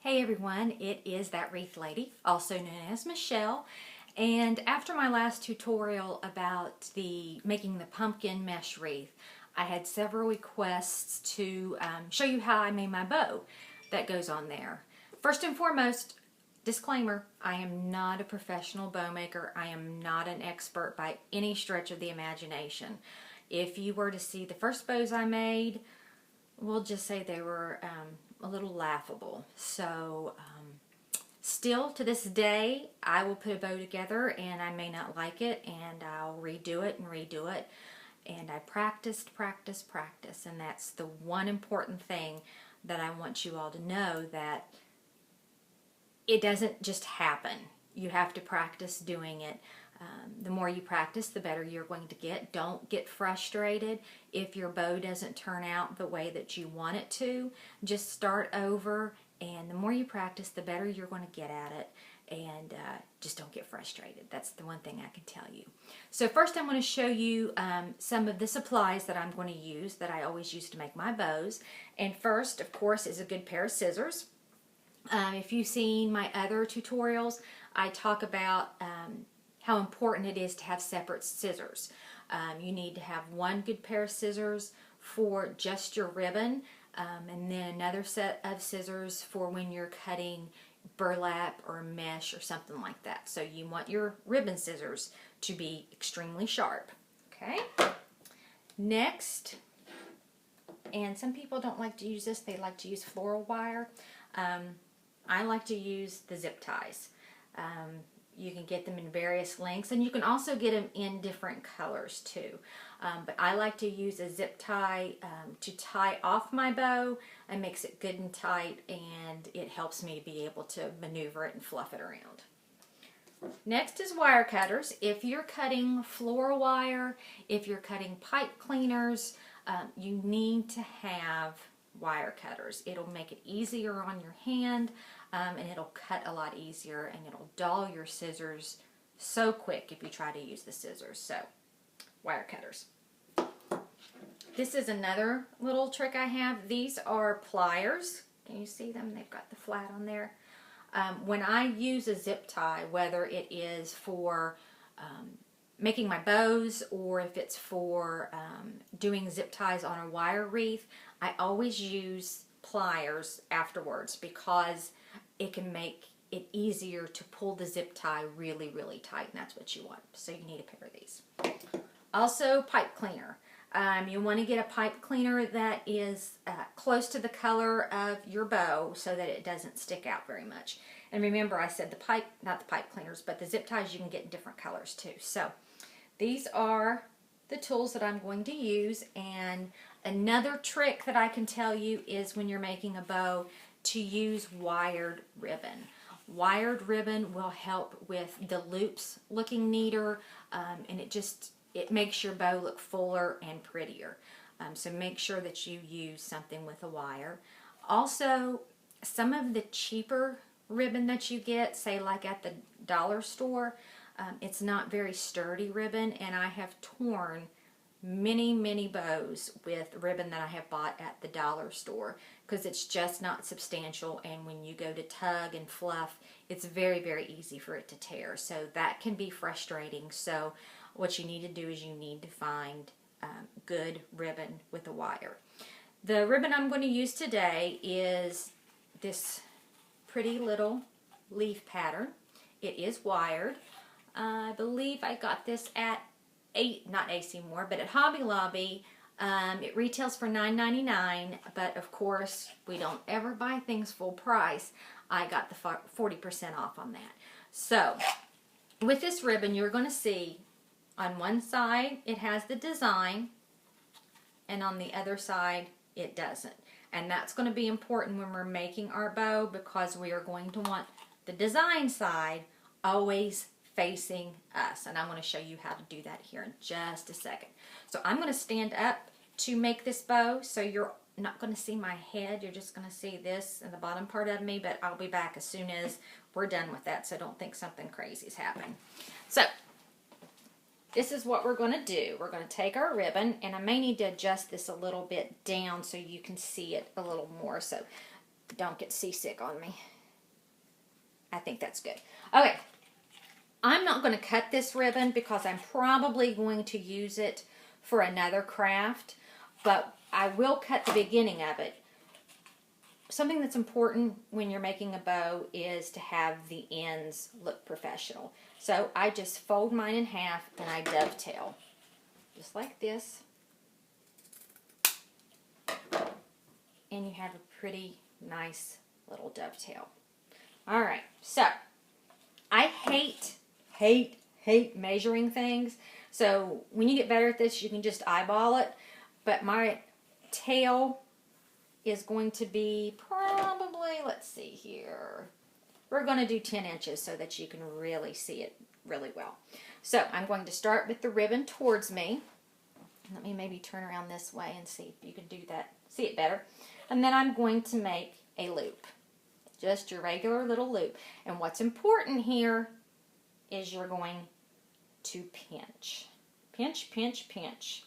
Hey everyone, it is that Wreath lady, also known as Michelle. And after my last tutorial about making the pumpkin mesh wreath, I had several requests to show you how I made my bow that goes on there. First and foremost, disclaimer, I am not a professional bow maker. I am not an expert by any stretch of the imagination. If you were to see the first bows I made, we'll just say they were a little laughable. So still to this day, I will put a bow together and I may not like it and I'll redo it and redo it. And I practiced, and that's the one important thing that I want you all to know, that it doesn't just happen. You have to practice doing it. The more you practice, the better you're going to get. Don't get frustrated if your bow doesn't turn out the way that you want it to. Just start over, and the more you practice, the better you're going to get at it. And just don't get frustrated. That's the one thing I can tell you. So first I'm going to show you some of the supplies that I'm going to use, that I always use to make my bows. And first, of course, is a good pair of scissors. If you've seen my other tutorials, I talk about how important it is to have separate scissors. You need to have one good pair of scissors for just your ribbon, and then another set of scissors for when you're cutting burlap or mesh or something like that. So you want your ribbon scissors to be extremely sharp. Okay. Next, and some people don't like to use this, they like to use floral wire. I like to use the zip ties. You can get them in various lengths, and you can also get them in different colors too. But I like to use a zip tie to tie off my bow. It makes it good and tight, and it helps me to be able to maneuver it and fluff it around. Next is wire cutters. If you're cutting floral wire, if you're cutting pipe cleaners, you need to have wire cutters. It'll make it easier on your hand, and it'll cut a lot easier, and it'll dull your scissors so quick if you try to use the scissors. So, wire cutters. This is another little trick I have. These are pliers. Can you see them? They've got the flat on there. When I use a zip tie, whether it is for making my bows or if it's for doing zip ties on a wire wreath, I always use pliers afterwards, because it can make it easier to pull the zip tie really, really tight, and that's what you want. So you need a pair of these. Also, pipe cleaner. You want to get a pipe cleaner that is close to the color of your bow so that it doesn't stick out very much. And remember, I said not the pipe cleaners, but the zip ties you can get in different colors too. So these are the tools that I'm going to use. And another trick that I can tell you is when you're making a bow, to use wired ribbon. Wired ribbon will help with the loops looking neater, and it makes your bow look fuller and prettier. So make sure that you use something with a wire. Also, some of the cheaper ribbon that you get, say like at the dollar store, it's not very sturdy ribbon, and I have torn many bows with ribbon that I have bought at the dollar store, because it's just not substantial, and when you go to tug and fluff, it's very easy for it to tear. So that can be frustrating. So what you need to do is you need to find good ribbon with a wire. The ribbon I'm going to use today is this pretty little leaf pattern. It is wired. I believe I got this at not AC Moore, but at Hobby Lobby. It retails for $9.99, but of course we don't ever buy things full price. I got the 40% off on that. So with this ribbon, you're going to see on one side it has the design, and on the other side it doesn't. And that's going to be important when we're making our bow, because we are going to want the design side always facing us, and I'm going to show you how to do that here in just a second. So I'm going to stand up to make this bow, so you're not going to see my head, you're just going to see this and the bottom part of me, but I'll be back as soon as we're done with that, so don't think something crazy is happening. So this is what we're going to do. We're going to take our ribbon, and I may need to adjust this a little bit down so you can see it a little more, so don't get seasick on me. I think that's good. Okay, I'm not going to cut this ribbon because I'm probably going to use it for another craft, but I will cut the beginning of it. Something that's important when you're making a bow is to have the ends look professional. So I just fold mine in half and I dovetail, just like this. And you have a pretty nice little dovetail. All right, so I hate measuring things. So when you get better at this, you can just eyeball it. But my tail is going to be probably, let's see here. We're going to do 10 inches so that you can really see it really well. So I'm going to start with the ribbon towards me. Let me maybe turn around this way and see if you can do that, see it better. And then I'm going to make a loop. Just your regular little loop. And what's important here is you're going to pinch. Pinch, pinch, pinch.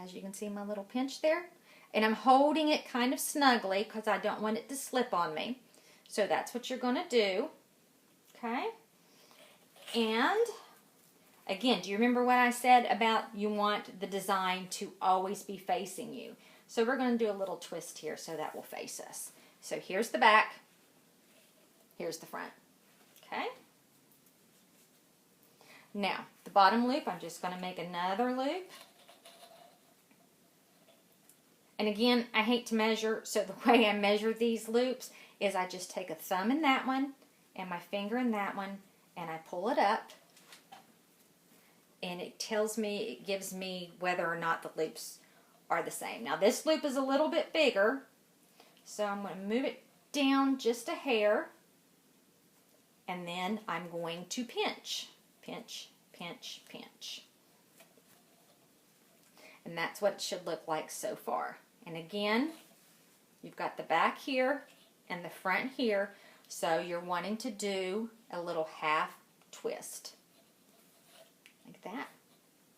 As you can see my little pinch there. And I'm holding it kind of snugly because I don't want it to slip on me. So that's what you're going to do. Okay? And again, do you remember what I said about you want the design to always be facing you? So we're going to do a little twist here so that will face us. So here's the back. Here's the front. Okay? Now, the bottom loop, I'm just going to make another loop. And again, I hate to measure, so the way I measure these loops is I just take a thumb in that one and my finger in that one and I pull it up. And it tells me, it gives me whether or not the loops are the same. Now this loop is a little bit bigger, so I'm going to move it down just a hair. And then I'm going to pinch. Pinch, pinch, pinch. And that's what it should look like so far. And again, you've got the back here and the front here, so you're wanting to do a little half twist. Like that.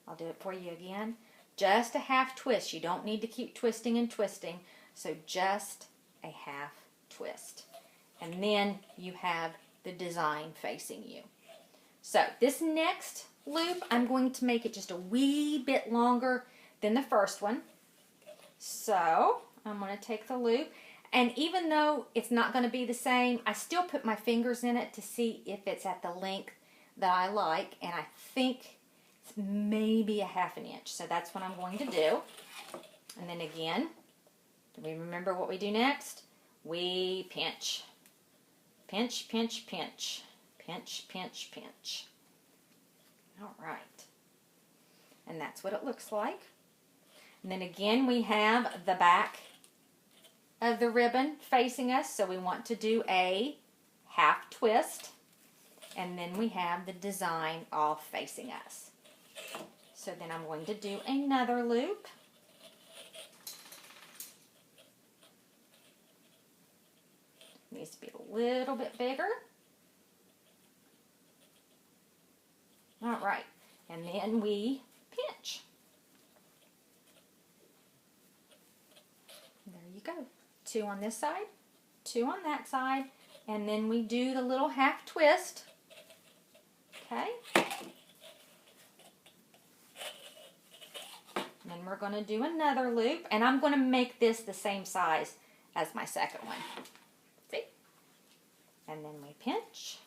I'll do it for you again. Just a half twist. You don't need to keep twisting and twisting, so just a half twist. And then you have the design facing you. So this next loop, I'm going to make it just a wee bit longer than the first one. So I'm going to take the loop, and even though it's not going to be the same, I still put my fingers in it to see if it's at the length that I like, and I think it's maybe a ½ inch. So that's what I'm going to do. And then again, do we remember what we do next? We pinch. Pinch, pinch, pinch. Pinch, pinch, pinch. All right. And that's what it looks like. And then again, we have the back of the ribbon facing us, so we want to do a half twist. And then we have the design all facing us. So then I'm going to do another loop. Needs to be a little bit bigger. All right, and then we pinch. There you go. 2 on this side, 2 on that side, and then we do the little half twist. Okay. And then we're going to do another loop, and I'm going to make this the same size as my second one. See? And then we pinch.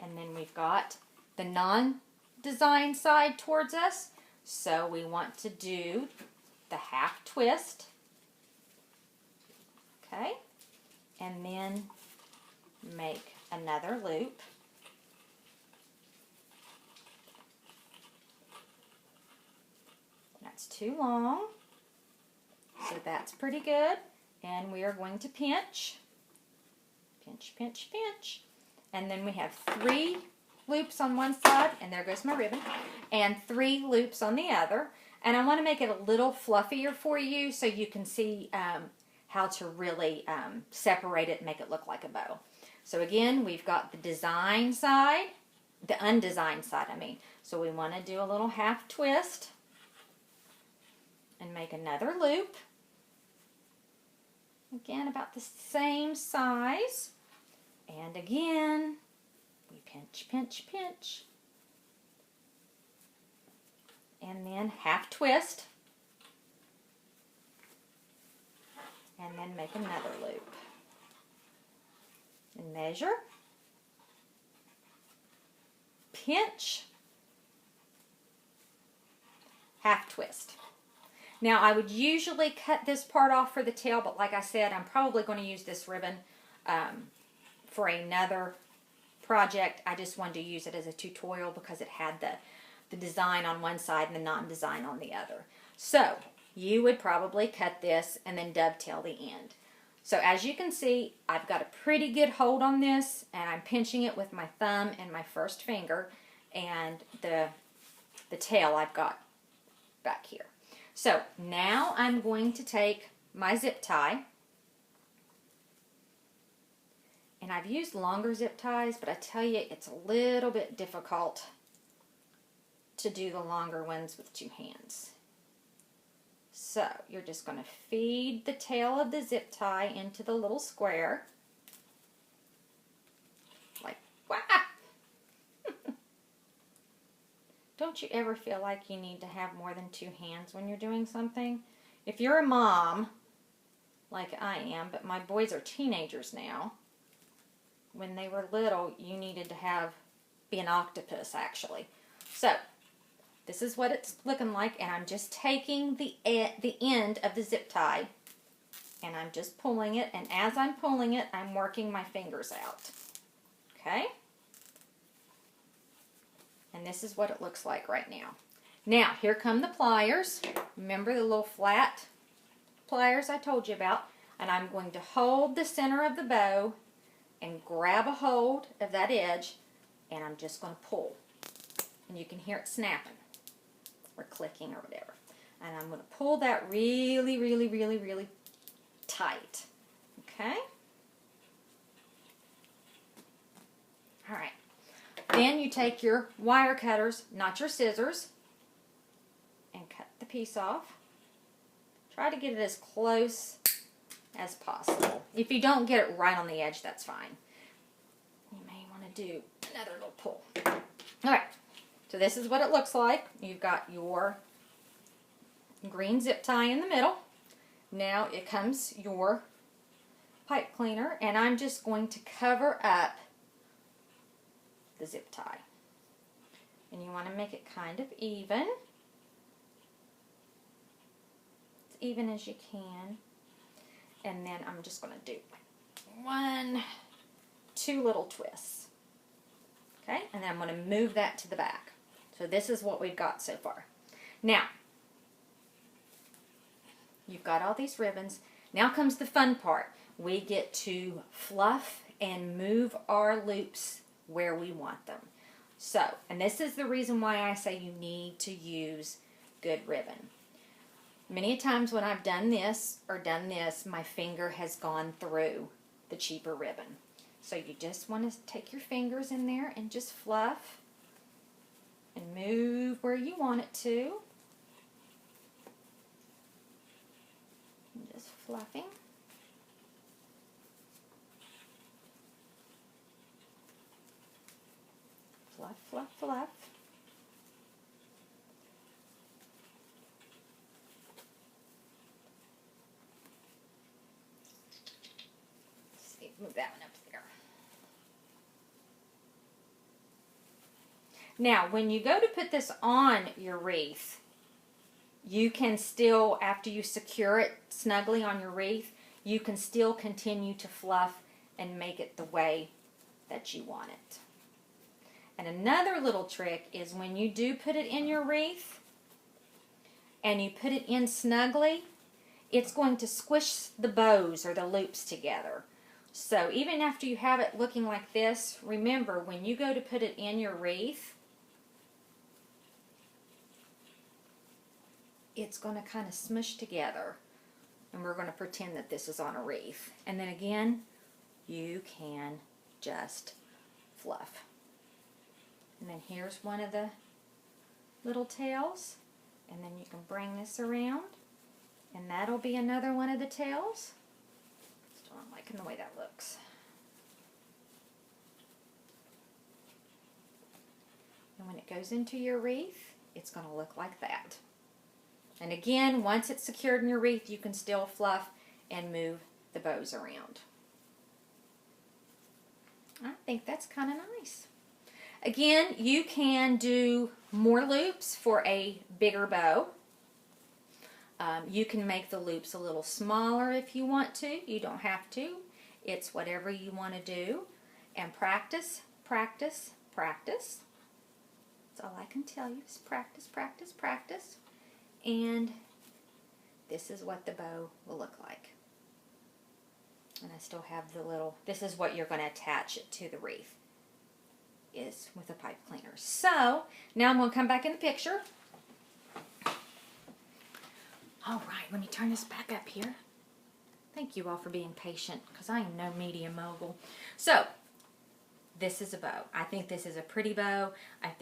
And then we've got the non-design side towards us. So we want to do the half twist. Okay. And then make another loop. That's too long. So that's pretty good. And we are going to pinch. Pinch, pinch, pinch. And then we have 3 loops on one side, and there goes my ribbon, and 3 loops on the other. And I want to make it a little fluffier for you so you can see how to really separate it and make it look like a bow. So again, we've got the design side, the undesigned side, I mean. So we want to do a little half twist and make another loop. Again, about the same size. And again, we pinch, pinch, pinch. And then half twist. And then make another loop. And measure. Pinch. Half twist. Now, I would usually cut this part off for the tail, but like I said, I'm probably going to use this ribbon for another project. I just wanted to use it as a tutorial because it had the design on one side and the non-design on the other. So, you would probably cut this and then dovetail the end. So, as you can see, I've got a pretty good hold on this, and I'm pinching it with my thumb and my first finger, and the tail I've got back here. So now I'm going to take my zip tie, and I've used longer zip ties, but I tell you it's a little bit difficult to do the longer ones with two hands. So you're just going to feed the tail of the zip tie into the little square, like, wow! Don't you ever feel like you need to have more than two hands when you're doing something? If you're a mom, like I am, but my boys are teenagers now, when they were little, you needed to be an octopus, actually. So, this is what it's looking like, and I'm just taking the end of the zip tie, and I'm just pulling it, and as I'm pulling it, I'm working my fingers out. Okay? And this is what it looks like right now. Now, here come the pliers. Remember the little flat pliers I told you about? And I'm going to hold the center of the bow and grab a hold of that edge, and I'm just going to pull. And you can hear it snapping or clicking or whatever. And I'm going to pull that really, really, really, really tight. Okay? All right. Then you take your wire cutters, not your scissors, and cut the piece off. Try to get it as close as possible. If you don't get it right on the edge, that's fine. You may want to do another little pull. Alright, so this is what it looks like. You've got your green zip tie in the middle. Now it comes your pipe cleaner, and I'm just going to cover up the zip tie. And you want to make it kind of even. As even as you can. And then I'm just going to do 1, 2 little twists. Okay? And then I'm going to move that to the back. So this is what we've got so far. Now, you've got all these ribbons. Now comes the fun part. We get to fluff and move our loops where we want them. So, and this is the reason why I say you need to use good ribbon. Many times when I've done this or done this, my finger has gone through the cheaper ribbon. So you just want to take your fingers in there and just fluff and move where you want it to. And just fluffing. Fluff, fluff, fluff. Let's see, move that one up there. Now, when you go to put this on your wreath, you can still, after you secure it snugly on your wreath, you can still continue to fluff and make it the way that you want it. And another little trick is when you do put it in your wreath and you put it in snugly, it's going to squish the bows or the loops together. So even after you have it looking like this, remember when you go to put it in your wreath, it's going to kind of smush together. And we're going to pretend that this is on a wreath. And then again, you can just fluff. And then here's one of the little tails. And then you can bring this around. And that'll be another one of the tails. liking the way that looks. And when it goes into your wreath, it's going to look like that. And again, once it's secured in your wreath, you can still fluff and move the bows around. I think that's kind of nice. Again, you can do more loops for a bigger bow. You can make the loops a little smaller if you want to. You don't have to. It's whatever you want to do. And practice, practice, practice. That's all I can tell you is practice, practice, practice. And this is what the bow will look like. And I still have the little, this is what you're going to attach it to the wreath, is with a pipe cleaner. So, now I'm going to come back in the picture. All right, let me turn this back up here. Thank you all for being patient, because I am no media mogul. So, this is a bow. I think this is a pretty bow. I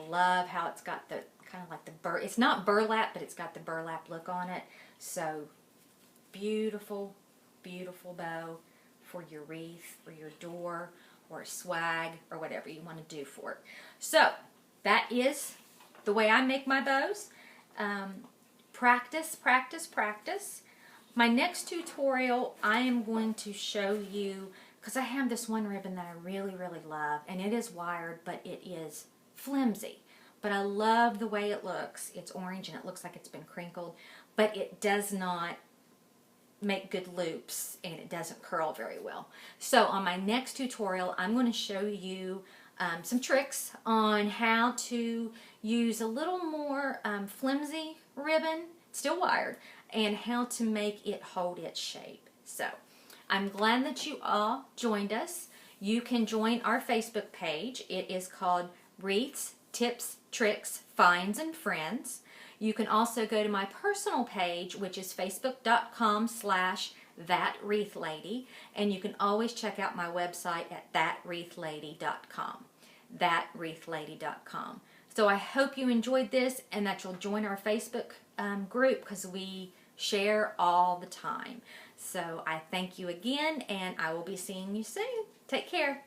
love how it's got the, kind of like the it's not burlap, but it's got the burlap look on it. So, beautiful, beautiful bow for your wreath, or your door, or swag, or whatever you want to do for it. So, that is the way I make my bows. Practice, practice, practice. My next tutorial, I am going to show you, because I have this one ribbon that I really, really love, and it is wired, but it is flimsy. But I love the way it looks. It's orange, and it looks like it's been crinkled, but it does not make good loops, and it doesn't curl very well. So on my next tutorial, I'm going to show you some tricks on how to use a little more flimsy ribbon, still wired, and how to make it hold its shape. So I'm glad that you all joined us. You can join our Facebook page. It is called Wreaths, Tips, Tricks, Finds, and Friends. You can also go to my personal page, which is facebook.com/thatwreathlady, and you can always check out my website at thatwreathlady.com. Thatwreathlady.com. So I hope you enjoyed this and that you'll join our Facebook group, because we share all the time. So I thank you again, and I will be seeing you soon. Take care.